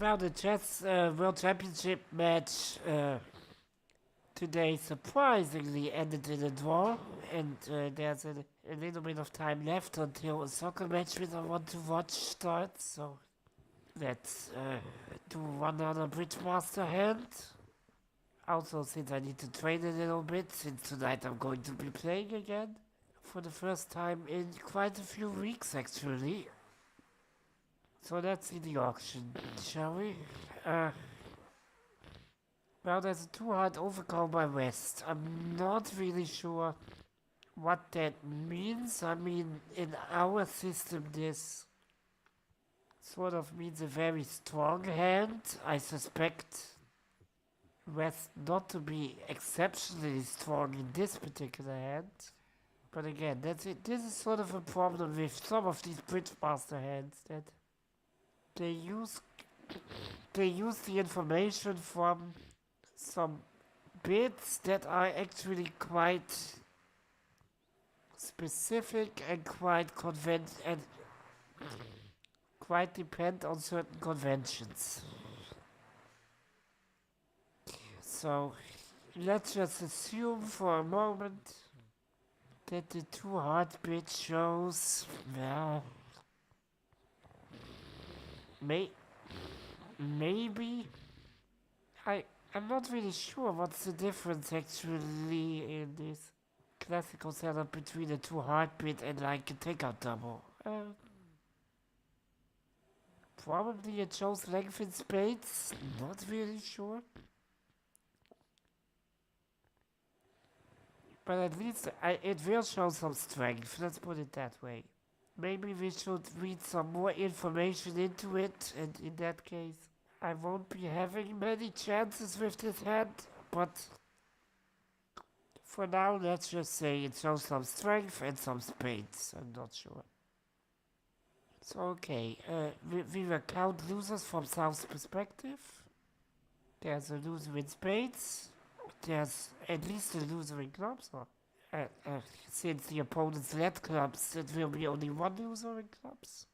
Well, the chess World Championship match today surprisingly ended in a draw, and there's a little bit of time left until a soccer match which I want to watch starts. So let's do one other Bridgemaster hand. Also, since I need to train a little bit, since tonight I'm going to be playing again for the first time in quite a few weeks, actually. So let's see the auction, shall we? Uh, well, there's a 2 hard overcall by West. I'm not really sure what that means. I mean, in our system, this sort of means a very strong hand. I suspect West not to be exceptionally strong in this particular hand. But again, that's it. This is sort of a problem with some of these Bridgemaster hands that they use they use the information from some bits that are actually quite specific and quite depend on certain conventions. So let's just assume for a moment that the 2 hard bit shows, well, may, maybe I I'm not really sure what's the difference actually in this classical setup between a 2 hard bit and like a takeout double. Probably it shows length in spades. Not really sure. But at least it will show some strength. Let's put it that way. Maybe we should read some more information into it, and in that case, I won't be having many chances with this hand. But for now, let's just say it shows some strength and some spades. I'm not sure. So, okay, we will count losers from South's perspective. There's a loser in spades. There's at least a loser in clubs. Or, since the opponents led clubs, it will be only one loser in clubs.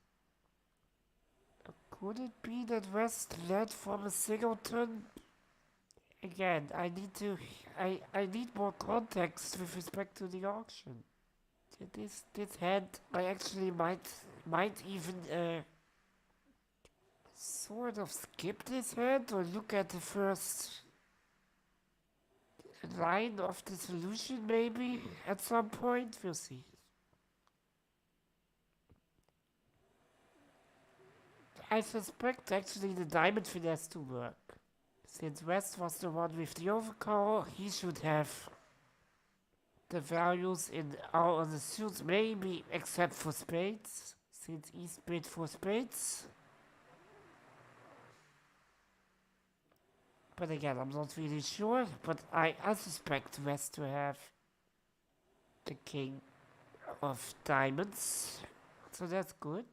Could it be that West led from a singleton? Again, I need more context with respect to the auction. This hand I actually might even sort of skip this hand or look at the first line of the solution maybe at some point. We'll see. I suspect actually the diamond finesse to work. Since West was the one with the overcall, he should have the values in all other suits, maybe except for spades, since East bid for spades. But again, I'm not really sure, but I suspect West to have the king of diamonds, so that's good.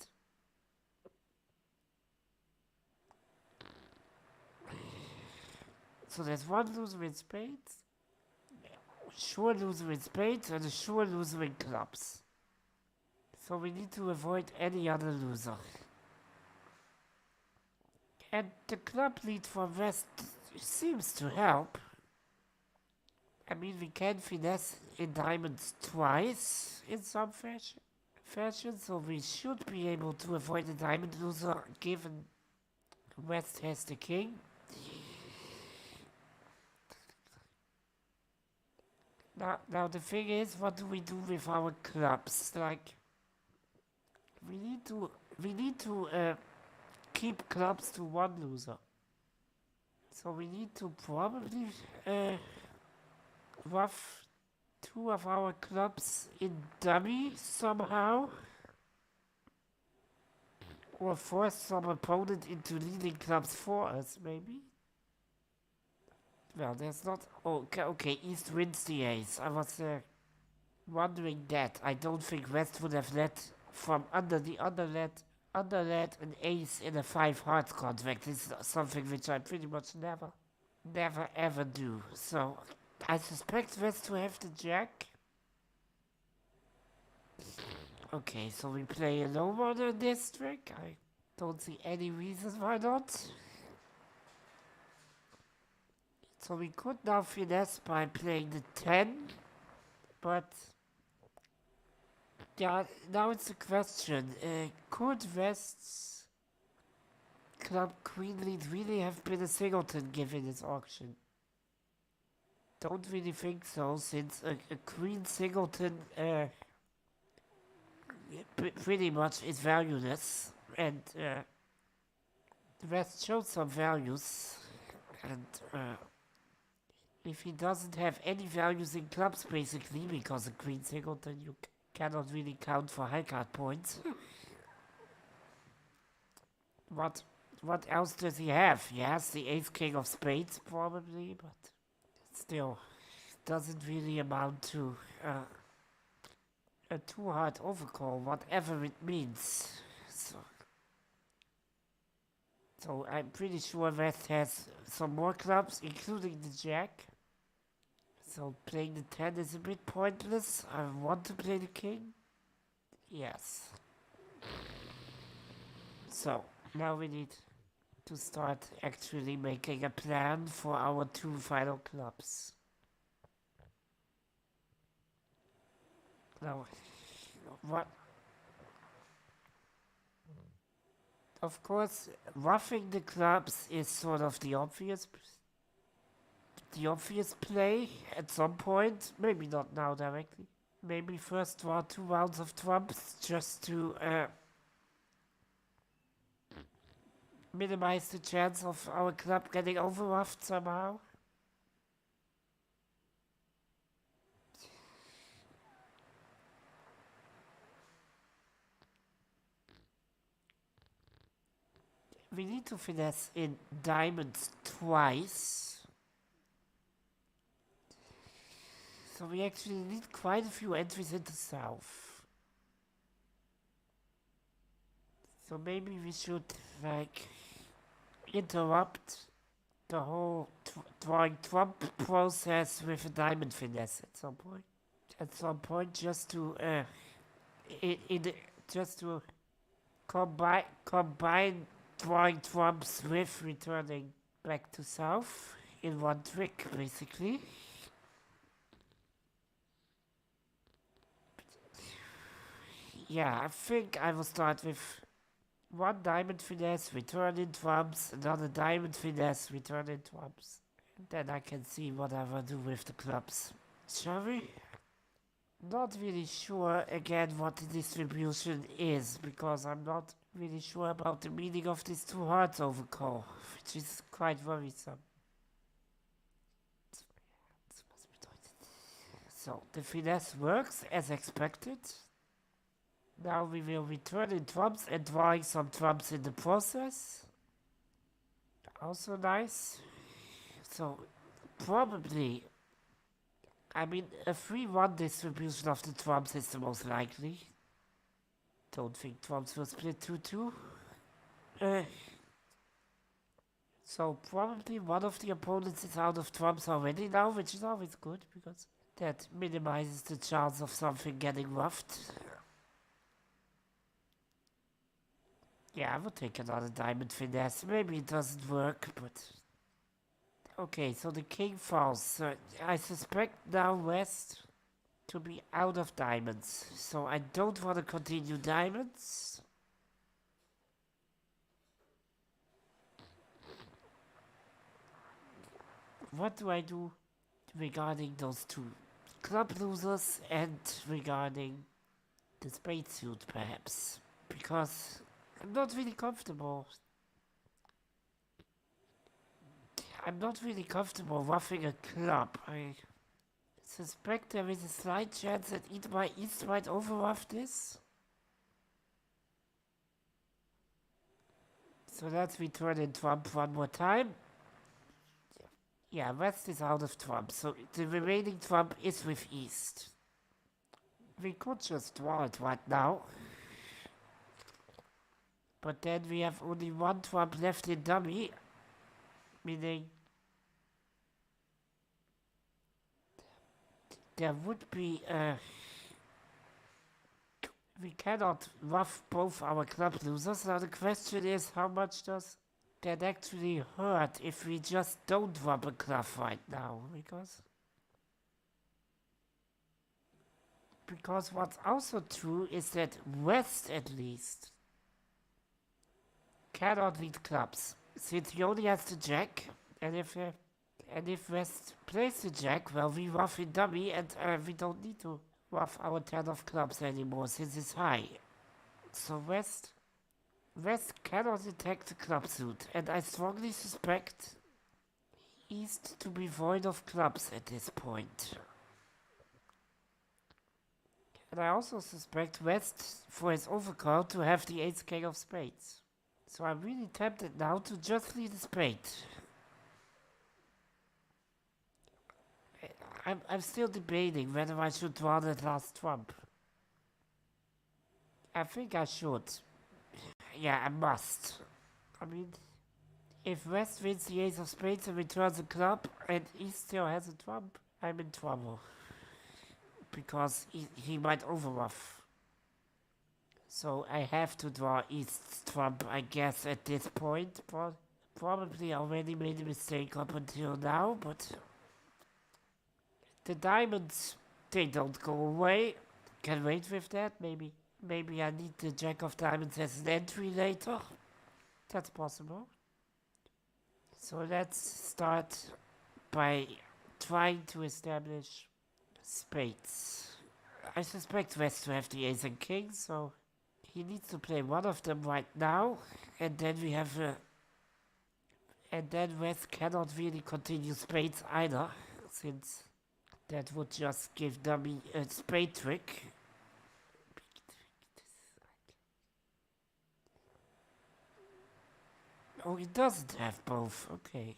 So there's one loser in spades, sure loser in spades, and a sure loser in clubs. So we need to avoid any other loser. And the club lead for West seems to help. I mean, we can finesse in diamonds twice in some fashion, so we should be able to avoid a diamond loser given West has the king. Now the thing is, what do we do with our clubs? Like, we need to keep clubs to one loser. So we need to probably rough 2 of our clubs in dummy somehow. Or force some opponent into leading clubs for us, maybe? Well, there's not... Oh, okay, East wins the ace. I was wondering that. I don't think West would have led from under the underlet an ace in a 5 hearts contract. This is something which I pretty much never ever do. So, I suspect West to have the jack. Okay, so we play a low modern district. I don't see any reasons why not. So we could now finesse by playing the 10, but yeah, now it's a question. Could West's club queen lead really have been a singleton given this auction? Don't really think so, since a queen singleton pretty much is valueless, and the West showed some values, and if he doesn't have any values in clubs, basically, because a queen singleton you cannot really count for high card points. What else does he have? He has the ace king of spades, probably, but still doesn't really amount to a too hard overcall, whatever it means. So I'm pretty sure West has some more clubs, including the jack. So playing the 10 is a bit pointless. I want to play the king. Yes. So now we need to start actually making a plan for our two final clubs. Now, what? Of course, roughing the clubs is sort of the obvious play at some point. Maybe not now directly. Maybe first draw 2 rounds of trumps just to minimize the chance of our club getting overruffed somehow. We need to finesse in diamonds twice. So we actually need quite a few entries into south. So maybe we should, like, interrupt the whole drawing trump process with a diamond finesse at some point. At some point, just to just to combine drawing trumps with returning back to south in one trick, basically. Yeah, I think I will start with one diamond finesse, return in trumps, another diamond finesse, return in trumps. And then I can see what I will do with the clubs. Shall we? Not really sure again what the distribution is, because I'm not really sure about the meaning of this 2 hearts overcall, which is quite worrisome. So the finesse works as expected. Now we will return in trumps and drawing some trumps in the process. Also nice. So probably, I mean, a 3-1 distribution of the trumps is the most likely. Don't think trumps will split 2-2. So probably one of the opponents is out of trumps already now, which is always good, because that minimizes the chance of something getting roughed. Yeah, I will take another diamond finesse. Maybe it doesn't work, but... Okay, so the king falls. I suspect now West to be out of diamonds. So I don't want to continue diamonds. What do I do regarding those two club losers and regarding the spade suit, perhaps? Because I'm not really comfortable. I'm not really comfortable roughing a club. I suspect there is a slight chance that East might overruff this. So let's return in trump one more time. Yeah, West is out of trump, so the remaining trump is with East. We could just draw it right now. But then we have only one trump left in dummy, meaning there would be we cannot rough both our club losers. Now the question is, how much does that actually hurt if we just don't drop a club right now, because what's also true is that West at least cannot lead clubs since he only has the jack, and if West plays the jack, well, we ruff in dummy, and we don't need to ruff our 10 of clubs anymore since it's high. So West cannot attack the club suit, and I strongly suspect East to be void of clubs at this point. And I also suspect West for his overcall to have the ace king of spades. So I'm really tempted now to just lead a spade. I'm still debating whether I should draw that last trump. I think I should. Yeah, I must. I mean, if West wins the ace of spades and returns a club, and East still has a trump, I'm in trouble. Because he might overruff. So I have to draw East's trump, I guess, at this point. Probably already made a mistake up until now, but the diamonds, they don't go away. Can wait with that, maybe. Maybe I need the jack of diamonds as an entry later. That's possible. So let's start by trying to establish spades. I suspect West to have the ace and king, so he needs to play one of them right now, and then we have and then West cannot really continue spades either, since that would just give dummy a spade trick. Oh, he doesn't have both. Okay.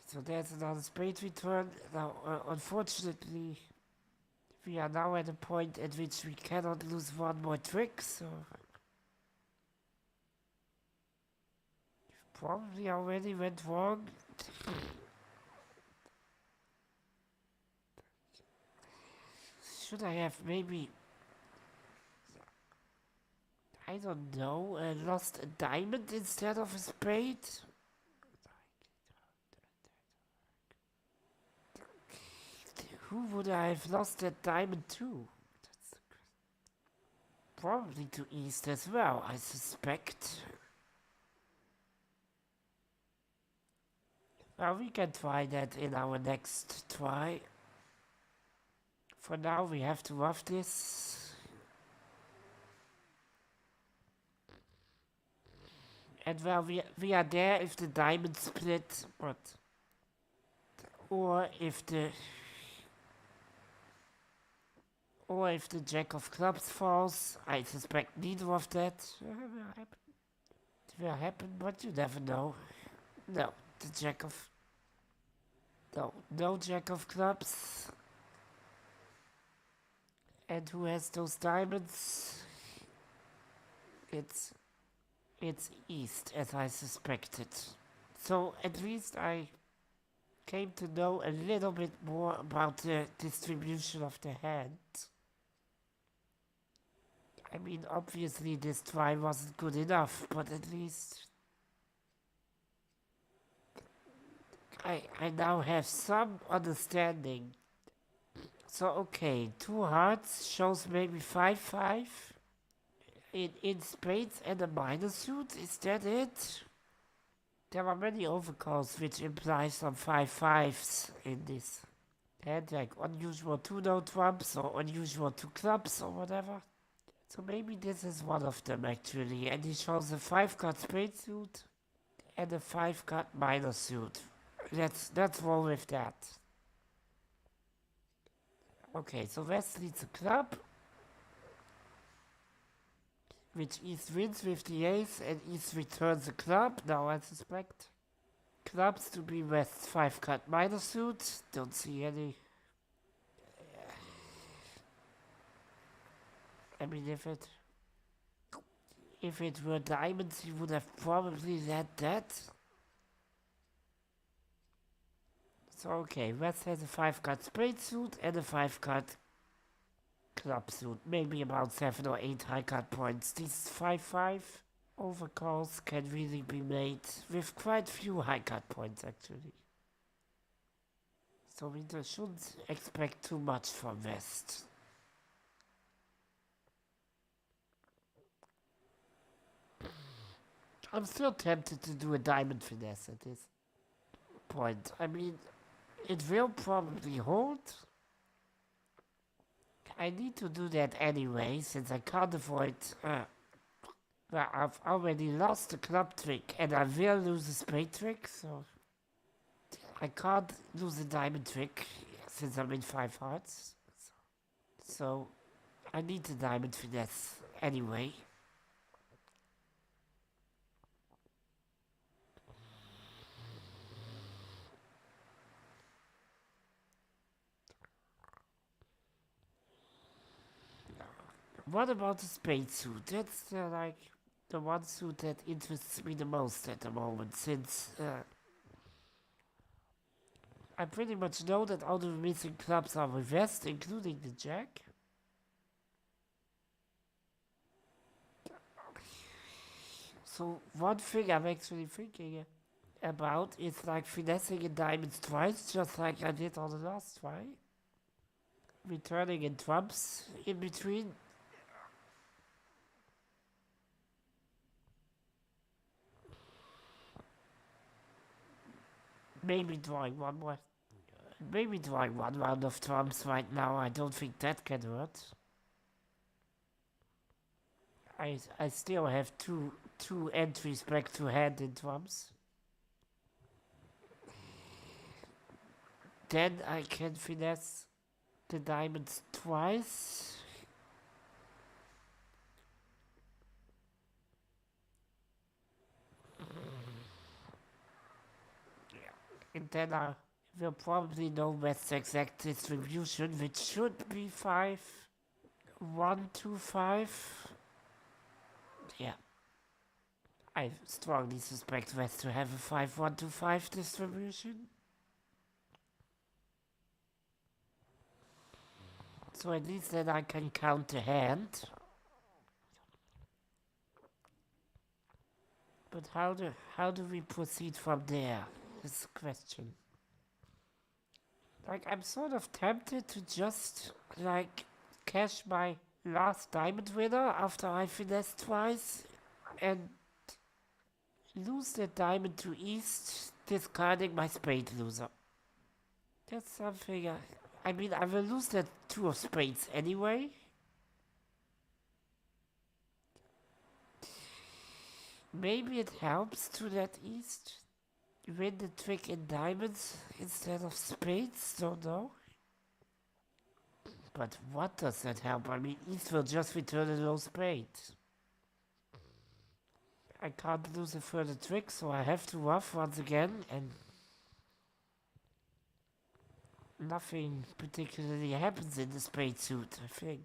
So there's another spade return. Now, unfortunately, we are now at a point at which we cannot lose one more trick, so probably already went wrong. Should I have maybe, I don't know, lost a diamond instead of a spade? Who would I have lost that diamond to? Probably to East as well, I suspect. Well, we can try that in our next try. For now, we have to ruff this. And well, we are there if the diamond split, but or if the jack of clubs falls. I suspect neither of that will happen, but you never know. No, the jack of no jack of clubs. And who has those diamonds? It's East, as I suspected. So at least I came to know a little bit more about the distribution of the hand. I mean, obviously this try wasn't good enough, but at least I now have some understanding. So okay, 2 hearts shows maybe 5-5 in spades and a minor suit. Is that it? There are many overcalls which imply some 5-5s in this hand, like unusual 2-no trumps or unusual 2 clubs or whatever. So maybe this is one of them actually, and he shows a 5-card spade suit and a 5-card minor suit. Let's roll with that. Okay, so West leads a club, which East wins with the ace, and East returns a club. Now I suspect clubs to be West's 5-card minor suit. Don't see any. I mean, if it were diamonds, he would have probably led that. So okay, West has a 5-card spade suit and a 5-card club suit. Maybe about 7 or 8 high cut points. These 5-5 overcalls can really be made with quite few high cut points actually. So we shouldn't expect too much from West. I'm still tempted to do a diamond finesse at this point. I mean, it will probably hold. I need to do that anyway, since I can't avoid. Well, I've already lost the club trick, and I will lose the spade trick, so I can't lose the diamond trick since I'm in 5 hearts. So I need the diamond finesse anyway. What about the spade suit? That's the one suit that interests me the most at the moment, since I pretty much know that all the missing clubs are reversed, including the jack. So one thing I'm actually thinking about is like finessing in diamonds twice, just like I did on the last try. Returning in trumps in between. Maybe drawing one more. Maybe drawing one round of trumps right now. I don't think that can hurt. I still have two entries back to hand in trumps. Then I can finesse the diamonds twice. And then I will probably know West's exact distribution, which should be 5, 1, 2, 5. Yeah. I strongly suspect West to have a 5, 1, 2, 5 distribution. So at least then I can count the hand. But how do we proceed from there? Is the question. Like, I'm sort of tempted to just like cash my last diamond winner after I finesse twice and lose the diamond to east, discarding my spade loser. That's something I mean, I will lose that 2 of spades anyway. Maybe it helps to let east win the trick in diamonds instead of spades, don't know. But what does that help? I mean, east will just return a low spade. I can't lose a further trick, so I have to ruff once again, and nothing particularly happens in the spade suit, I think.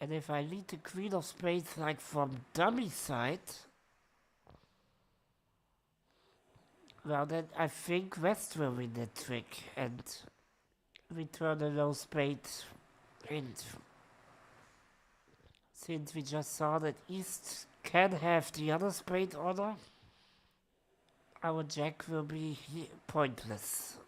And if I lead the queen of spades like from dummy side, well then I think West will win that trick and return a low spade. And since we just saw that East can have the other spade order, our jack will be pointless.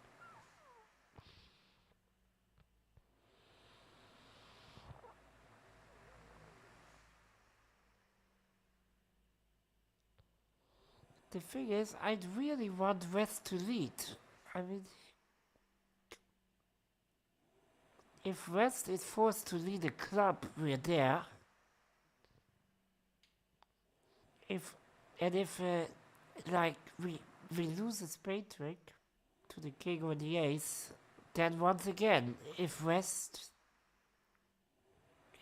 The thing is, I'd really want West to lead. I mean, if West is forced to lead a club, we're there. If like we lose a spade trick to the king or the ace, then once again, if West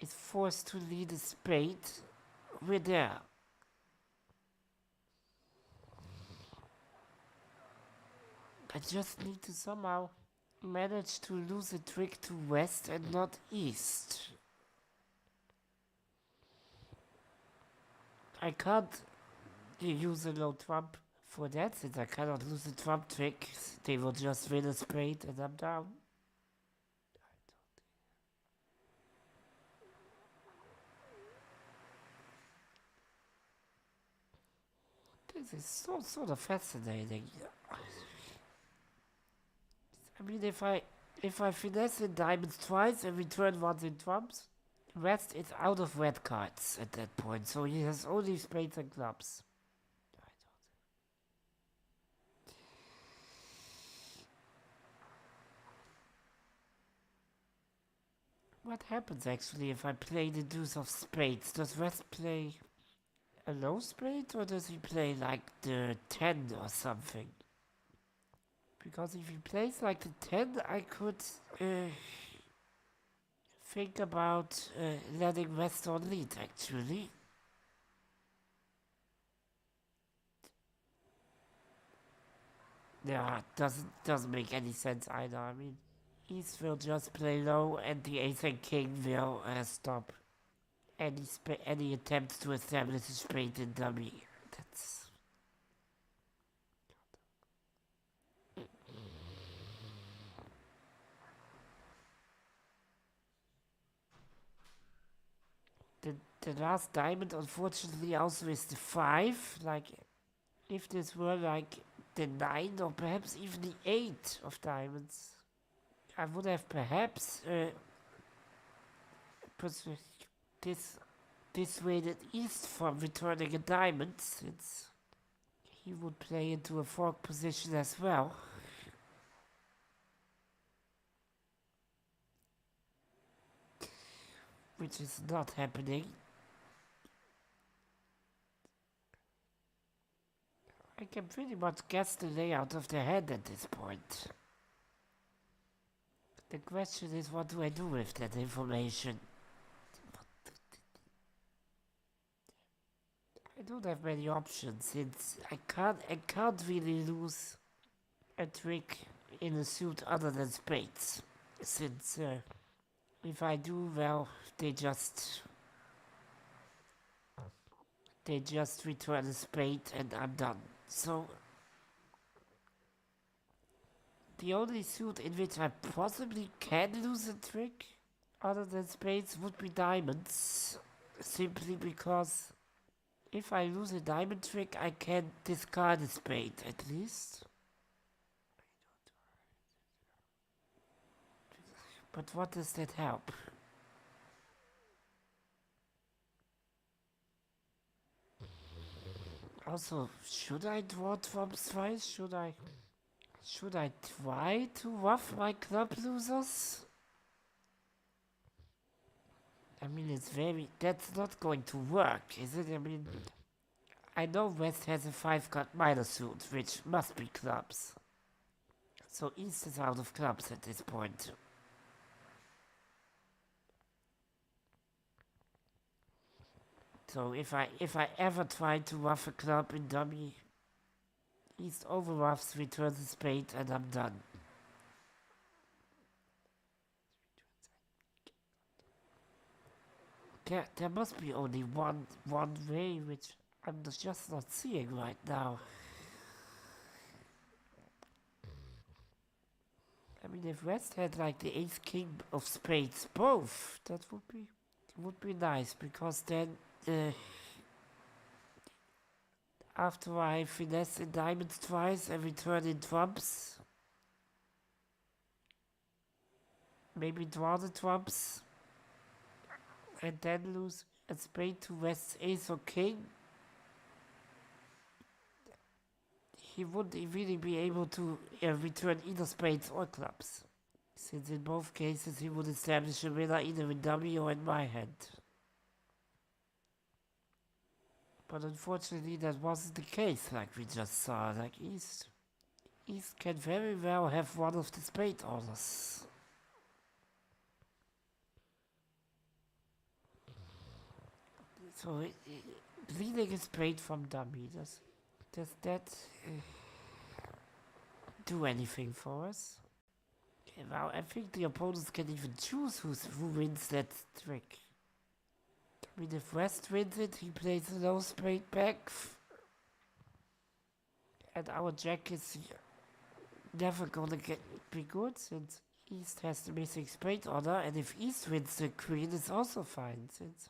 is forced to lead a spade, we're there. I just need to somehow manage to lose a trick to West and not East. I can't you use a low trump for that, since I cannot lose a trump trick. They will just win a spade and I'm down. This is so sort of fascinating. I mean, if I finesse in diamonds twice and return once in trumps, West is out of red cards at that point, so he has only spades and clubs. What happens actually if I play the deuce of spades? Does West play a low spade or does he play like the 10 or something? Because if he plays like the 10, I could think about letting West on lead actually. Yeah, doesn't make any sense either. I mean, East will just play low and the ace and king will stop any attempts to establish a spade in dummy. That's the last diamond, unfortunately, also is the 5. Like, if this were like the 9 or perhaps even the 8 of diamonds, I would have perhaps dissuaded East from returning a diamond, since he would play into a fork position as well. Which is not happening. I can pretty much guess the layout of the hand at this point. The question is, what do I do with that information? I don't have many options, since I can't really lose a trick in a suit other than spades. Since if I do, well, they just return a spade and I'm done. So the only suit in which I possibly can lose a trick other than spades would be diamonds, simply because if I lose a diamond trick, I can discard a spade at least. But what does that help? Also, should I draw trumps twice? Should I try to ruff my club losers? I mean, that's not going to work, is it? I mean, I know West has a 5-card minor suit, which must be clubs. So East is out of clubs at this point. So if I ever try to ruff a club in dummy, East overruffs, returns a spade, and I'm done. There must be only one way, which I'm just not seeing right now. I mean, if West had like the ace king of spades both, that would be nice, because then after I finesse in diamonds twice and return in trumps, maybe draw the trumps and then lose a spade to West's ace or king, he wouldn't really be able to return either spades or clubs, since in both cases he would establish a winner either in dummy or in my hand. But unfortunately that wasn't the case, like we just saw. Like East can very well have one of the spade orders. So leading a spade from dummy, does that do anything for us? Okay, well, I think the opponents can even choose who wins that trick. I mean, if West wins it, he plays a low spade back. And our jack is never gonna be good since East has the missing spade order, and if East wins the queen, it's also fine since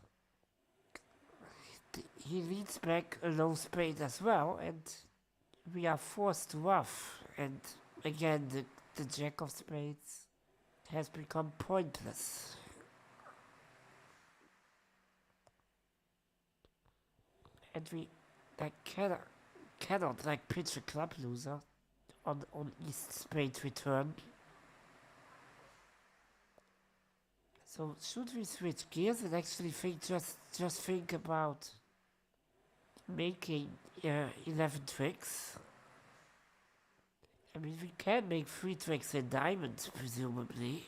he leads back a low spade as well, and we are forced to ruff. And again, the jack of spades has become pointless. And we like cannot like pitch a club loser on East spade return. So should we switch gears and actually just think about making 11 tricks? I mean, we can make 3 tricks in diamonds, presumably.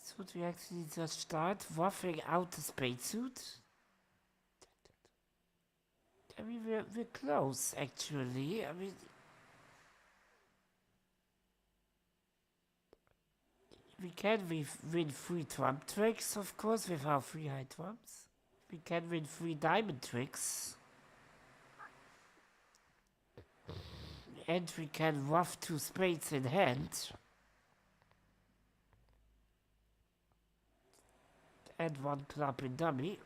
Should we actually just start ruffing out the spade suit? I mean, we're close, actually. I mean, we can win 3 trump tricks, of course, with our 3 high trumps. We can win 3 diamond tricks. And we can ruff 2 spades in hand. And 1 club in dummy.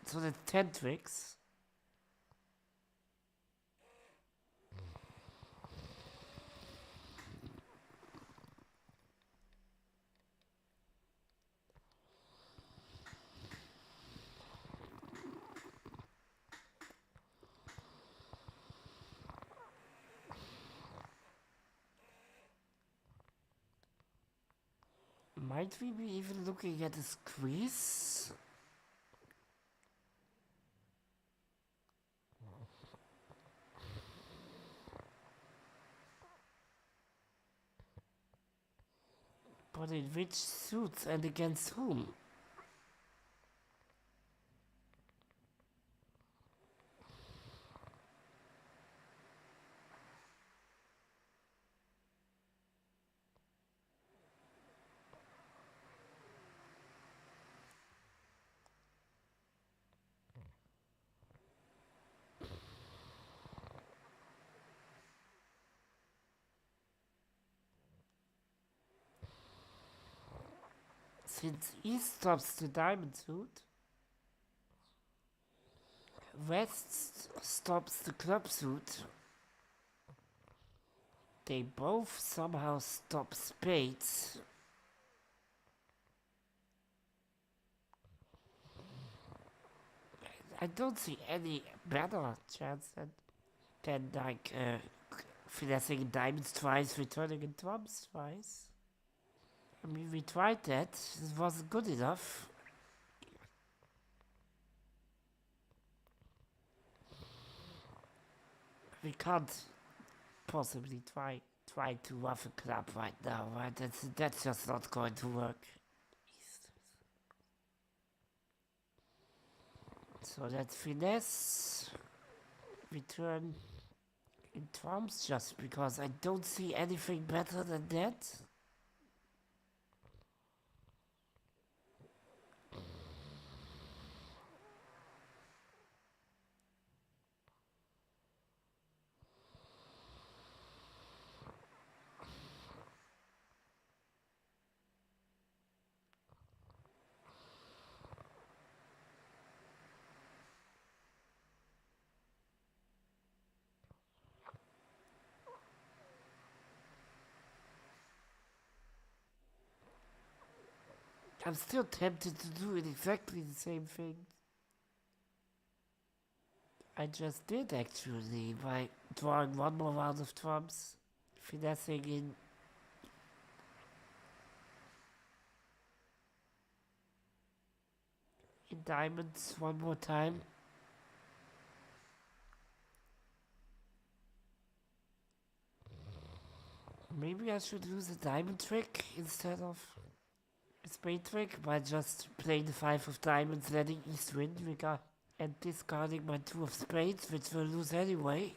So that's 10 tricks. Might we be even looking at a squeeze? But in which suits and against whom? Since East stops the diamond suit, West stops the club suit. They both somehow stop spades. I don't see any better chance than like finessing diamonds twice, returning in trumps twice. I mean, we tried that. It wasn't good enough. We can't possibly try to ruff a club right now, right? That's just not going to work. So that's finesse. Return in trumps just because I don't see anything better than that. I'm still tempted to do it exactly the same thing I just did actually by drawing 1 more round of trumps, finessing in diamonds 1 more time. Maybe I should use a diamond trick instead of a spade trick by just playing the 5 of diamonds, letting East win, and discarding my 2 of spades, which will lose anyway.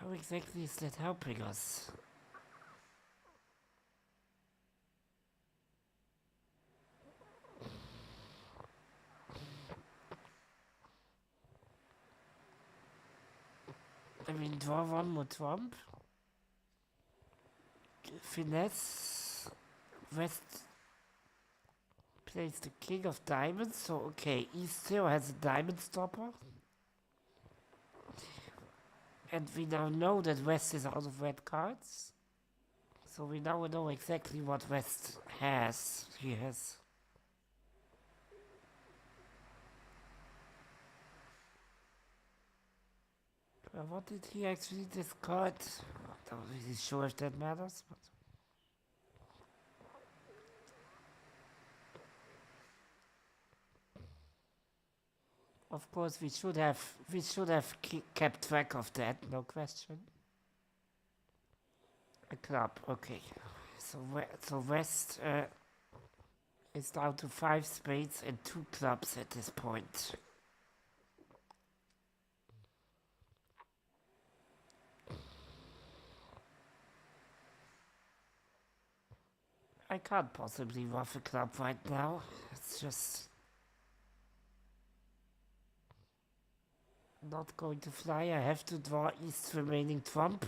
How exactly is that helping us? I mean, draw one more trump. Finesse. West plays the king of diamonds, so okay, East still has a diamond stopper. And we now know that West is out of red cards. So we now know exactly what West has. He has... what did he actually discard? I'm not really sure if that matters, but... Of course, we should have kept track of that, no question. A club, okay. So West is down to 5 spades and 2 clubs at this point. I can't possibly ruff a club right now. It's just not going to fly. I have to draw East's remaining trump.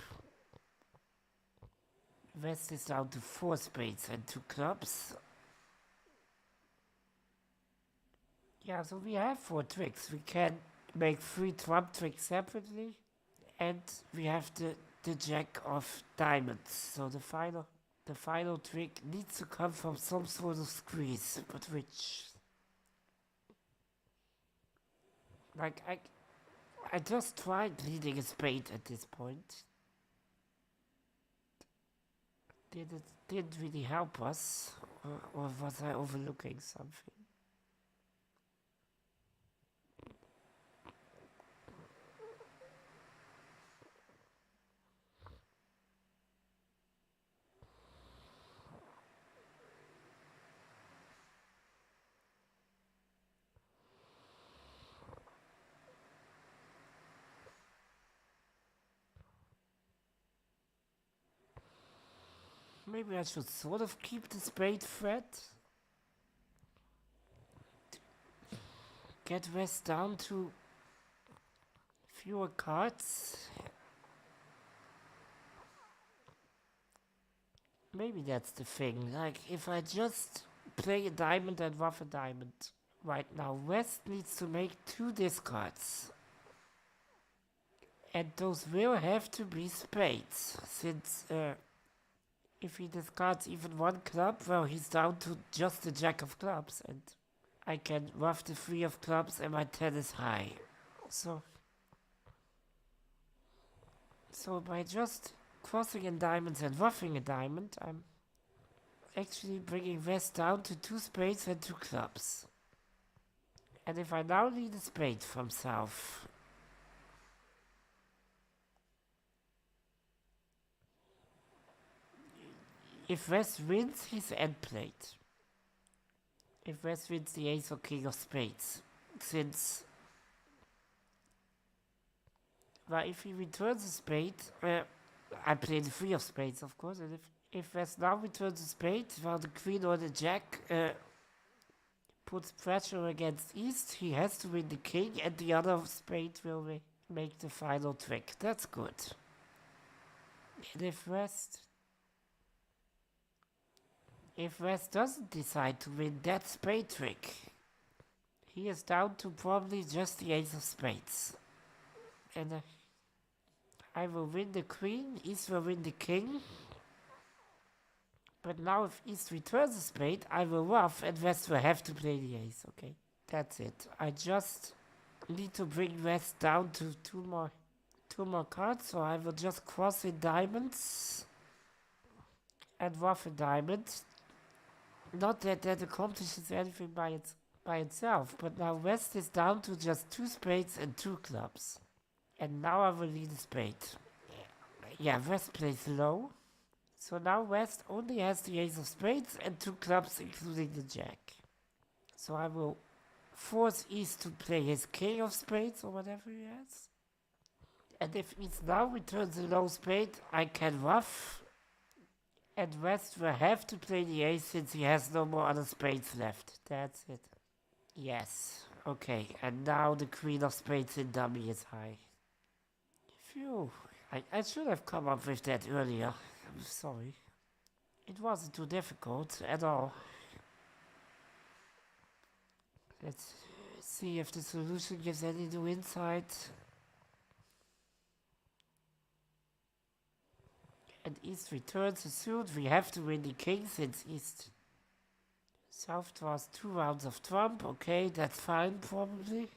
West is down to 4 spades and 2 clubs. Yeah, so we have 4 tricks. We can make 3 trump tricks separately, and we have the jack of diamonds. So the final trick needs to come from some sort of squeeze, but which? Like, I just tried leading a spade at this point. Didn't really help us, or was I overlooking something? Maybe I should sort of keep the spade threat. Get West down to fewer cards. Maybe that's the thing. Like, if I just play a diamond and ruff a diamond right now, West needs to make 2 discards. And those will have to be spades, since if he discards even 1 club, well, he's down to just the jack of clubs, and I can ruff the 3 of clubs and my 10 is high. So by just crossing in diamonds and ruffing a diamond, I'm actually bringing West down to 2 spades and 2 clubs. And if I now lead a spade from south, if West wins, he's end plate. If West wins the ace or king of spades, since... well, if he returns a spade, I play the 3 of spades, of course, and if West now returns a spade, while the queen or the jack puts pressure against East, he has to win the king, and the other spade will make the final trick. That's good. And if West doesn't decide to win that spade trick, he is down to probably just the ace of spades. And I will win the queen, East will win the king. But now if East returns a spade, I will ruff and West will have to play the ace, okay? That's it. I just need to bring West down to two more cards, so I will just cross in diamonds and ruff a diamond. Not that that accomplishes anything by itself, but now West is down to just 2 spades and 2 clubs. And now I will lead a spade. Yeah, West plays low. So now West only has the ace of spades and 2 clubs, including the jack. So I will force East to play his king of spades or whatever he has. And if he's now returns a low spade, I can ruff, and West will have to play the ace since he has no more other spades left. That's it. Yes. Okay, and now the queen of spades in dummy is high. Phew. I should have come up with that earlier. I'm sorry. It wasn't too difficult at all. Let's see if the solution gives any new insight. And East returns assumed we have to win the king since East South draws 2 rounds of trump. Okay, that's fine probably.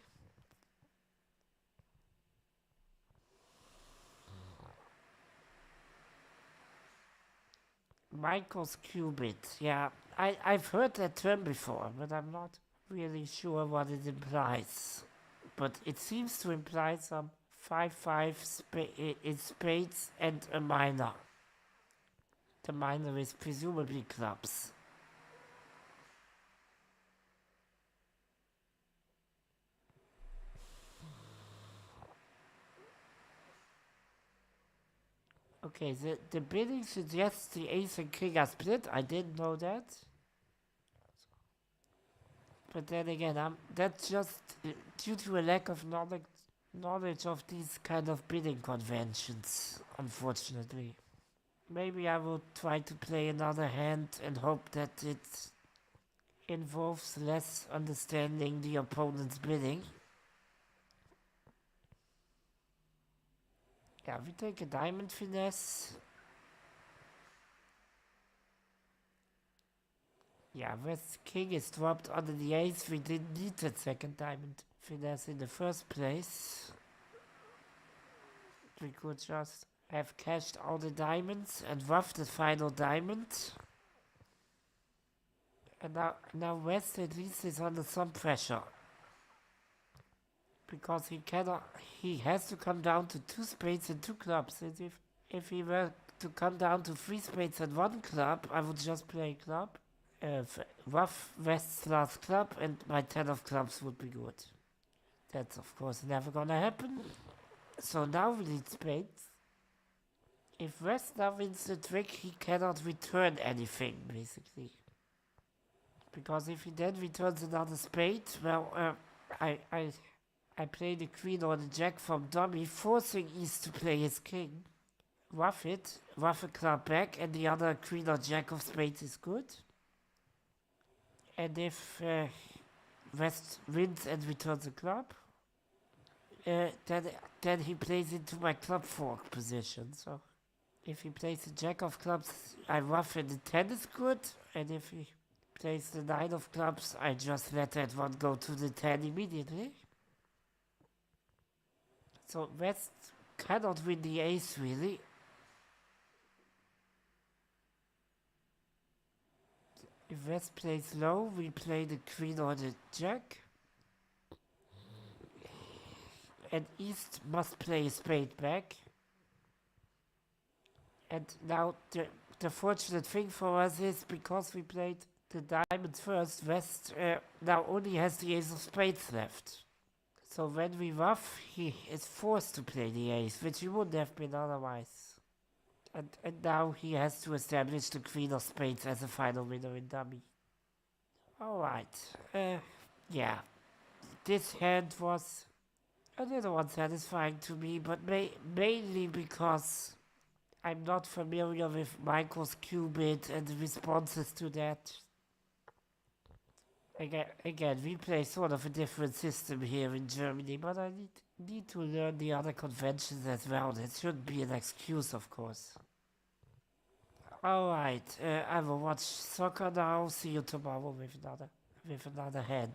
Michael's qubit. Yeah, I've heard that term before, but I'm not really sure what it implies. But it seems to imply some 5-5 in spades and a minor. The minor is presumably clubs. Okay, the bidding suggests the ace and king are split. I didn't know that. But then again, that's just due to a lack of knowledge of these kind of bidding conventions, unfortunately. Maybe I will try to play another hand and hope that it involves less understanding the opponent's bidding. Yeah, we take a diamond finesse. Yeah, West king is dropped under the ace. We didn't need that second diamond finesse in the first place. We could just have cashed all the diamonds and roughed the final diamond. And now West at least is under some pressure. Because he has to come down to 2 spades and 2 clubs. And if he were to come down to 3 spades and 1 club, I would just play club. Rough West's last club and my 10 of clubs would be good. That's of course never gonna happen. So now we need spades. If West now wins the trick, he cannot return anything, basically. Because if he then returns another spade, well, I play the queen or the jack from dummy, forcing East to play his king. Rough it, rough a club back, and the other queen or jack of spades is good. And if West wins and returns a club, then he plays into my club fork position. So if he plays the jack of clubs, I rough and the 10 is good. And if he plays the 9 of clubs, I just let that one go to the 10 immediately. So West cannot win the ace really. If West plays low, we play the queen or the jack. And East must play a spade back. And now the fortunate thing for us is, because we played the diamonds first, West now only has the ace of spades left. So when we rough, he is forced to play the ace, which he wouldn't have been otherwise. And now he has to establish the queen of spades as a final winner in dummy. Alright, yeah. This hand was a little unsatisfying to me, but mainly because I'm not familiar with Michael's qubit and the responses to that. Again, we play sort of a different system here in Germany, but I need to learn the other conventions as well. That shouldn't be an excuse, of course. Alright, I will watch soccer now. See you tomorrow with another hand.